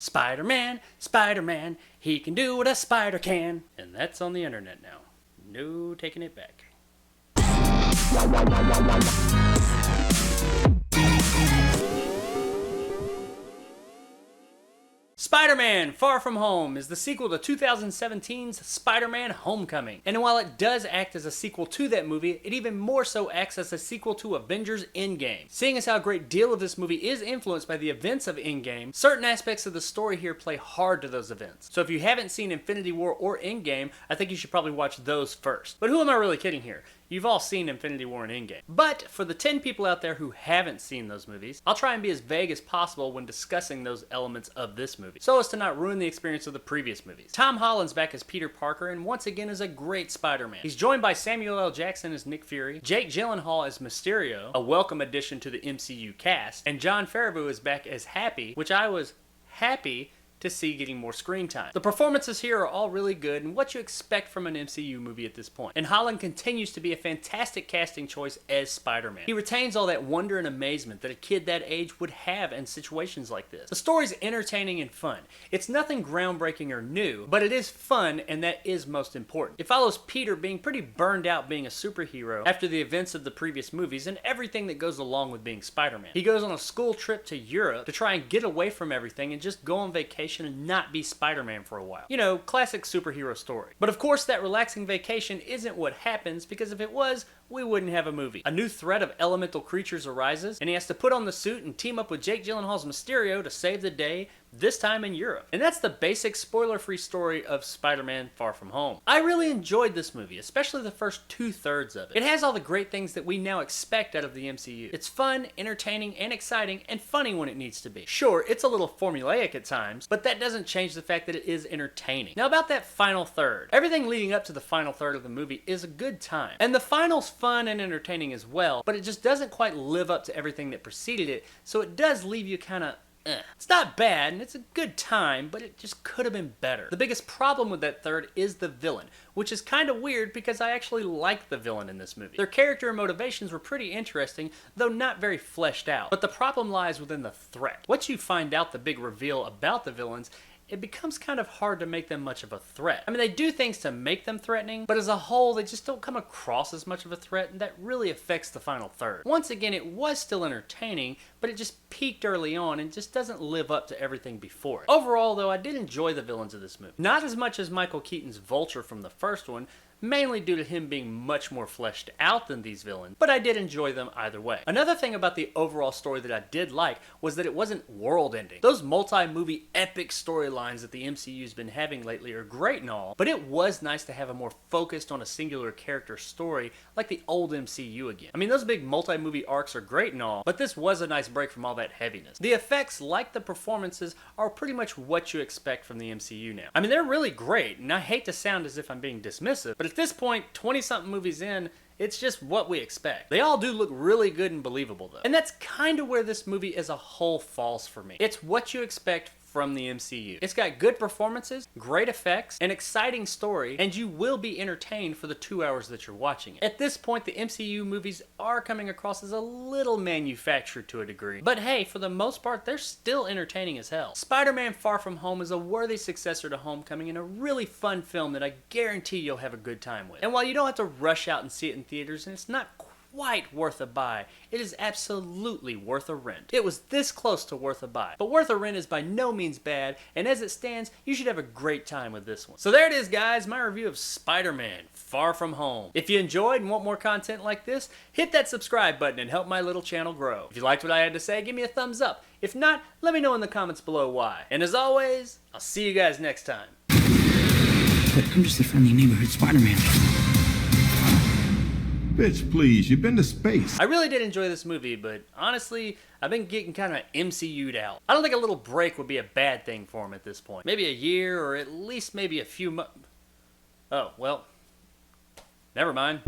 Spider-Man, Spider-Man, he can do what a spider can. And that's on the internet now. No taking it back. Spider-Man Far From Home is the sequel to 2017's Spider-Man Homecoming. And while it does act as a sequel to that movie, it even more so acts as a sequel to Avengers Endgame. Seeing as how a great deal of this movie is influenced by the events of Endgame, certain aspects of the story here play hard to those events. So if you haven't seen Infinity War or Endgame, I think you should probably watch those first. But who am I really kidding here? You've all seen Infinity War and Endgame. But for the 10 people out there who haven't seen those movies, I'll try and be as vague as possible when discussing those elements of this movie, so as to not ruin the experience of the previous movies. Tom Holland's back as Peter Parker and once again is a great Spider-Man. He's joined by Samuel L. Jackson as Nick Fury, Jake Gyllenhaal as Mysterio, a welcome addition to the MCU cast, and Jon Favreau is back as Happy, which I was happy to see getting more screen time. The performances here are all really good and what you expect from an MCU movie at this point. And Holland continues to be a fantastic casting choice as Spider-Man. He retains all that wonder and amazement that a kid that age would have in situations like this. The story's entertaining and fun. It's nothing groundbreaking or new, but it is fun and that is most important. It follows Peter being pretty burned out being a superhero after the events of the previous movies and everything that goes along with being Spider-Man. He goes on a school trip to Europe to try and get away from everything and just go on vacation and not be Spider-Man for a while. You know, classic superhero story. But of course that relaxing vacation isn't what happens, because if it was, we wouldn't have a movie. A new threat of elemental creatures arises, and he has to put on the suit and team up with Jake Gyllenhaal's Mysterio to save the day, this time in Europe. And that's the basic spoiler-free story of Spider-Man Far From Home. I really enjoyed this movie, especially the first 2/3 of it. It has all the great things that we now expect out of the MCU. It's fun, entertaining, and exciting, and funny when it needs to be. Sure, it's a little formulaic at times, but that doesn't change the fact that it is entertaining. Now about that final third. Everything leading up to the final third of the movie is a good time. And the final's fun and entertaining as well, but it just doesn't quite live up to everything that preceded it, so it does leave you kind of It's not bad, and it's a good time, but it just could have been better. The biggest problem with that third is the villain, which is kind of weird because I actually like the villain in this movie. Their character and motivations were pretty interesting, though not very fleshed out. But the problem lies within the threat. Once you find out the big reveal about the villains, it becomes kind of hard to make them much of a threat. I mean, they do things to make them threatening, but as a whole, they just don't come across as much of a threat, and that really affects the final third. Once again, it was still entertaining, but it just peaked early on and just doesn't live up to everything before it. Overall, though, I did enjoy the villains of this movie. Not as much as Michael Keaton's Vulture from the first one, mainly due to him being much more fleshed out than these villains, but I did enjoy them either way. Another thing about the overall story that I did like was that it wasn't world-ending. Those multi-movie epic storylines that the MCU's been having lately are great and all, but it was nice to have a more focused on a singular character story like the old MCU again. I mean, those big multi-movie arcs are great and all, but this was a nice break from all that heaviness. The effects, like the performances, are pretty much what you expect from the MCU now. I mean, they're really great, and I hate to sound as if I'm being dismissive, but at this point, 20-something movies in, it's just what we expect. They all do look really good and believable though. And that's kind of where this movie as a whole falls for me. It's what you expect from the MCU. It's got good performances, great effects, an exciting story, and you will be entertained for the 2 hours that you're watching it. At this point, the MCU movies are coming across as a little manufactured to a degree, but hey, for the most part, they're still entertaining as hell. Spider-Man Far From Home is a worthy successor to Homecoming and a really fun film that I guarantee you'll have a good time with. And while you don't have to rush out and see it in theaters, and it's not quite worth a buy, it is absolutely worth a rent. It was this close to worth a buy, but worth a rent is by no means bad, and as it stands, you should have a great time with this one. So there it is, guys, my review of Spider-Man Far From Home. If you enjoyed and want more content like this, hit that subscribe button and help my little channel grow. If you liked what I had to say, give me a thumbs up. If not, let me know in the comments below why. And as always, I'll see you guys next time. But I'm just a friendly neighborhood Spider-Man. Bitch, please, you've been to space. I really did enjoy this movie, but honestly, I've been getting kind of MCU'd out. I don't think a little break would be a bad thing for him at this point. Maybe a year, or at least maybe a few months. Oh, well, never mind.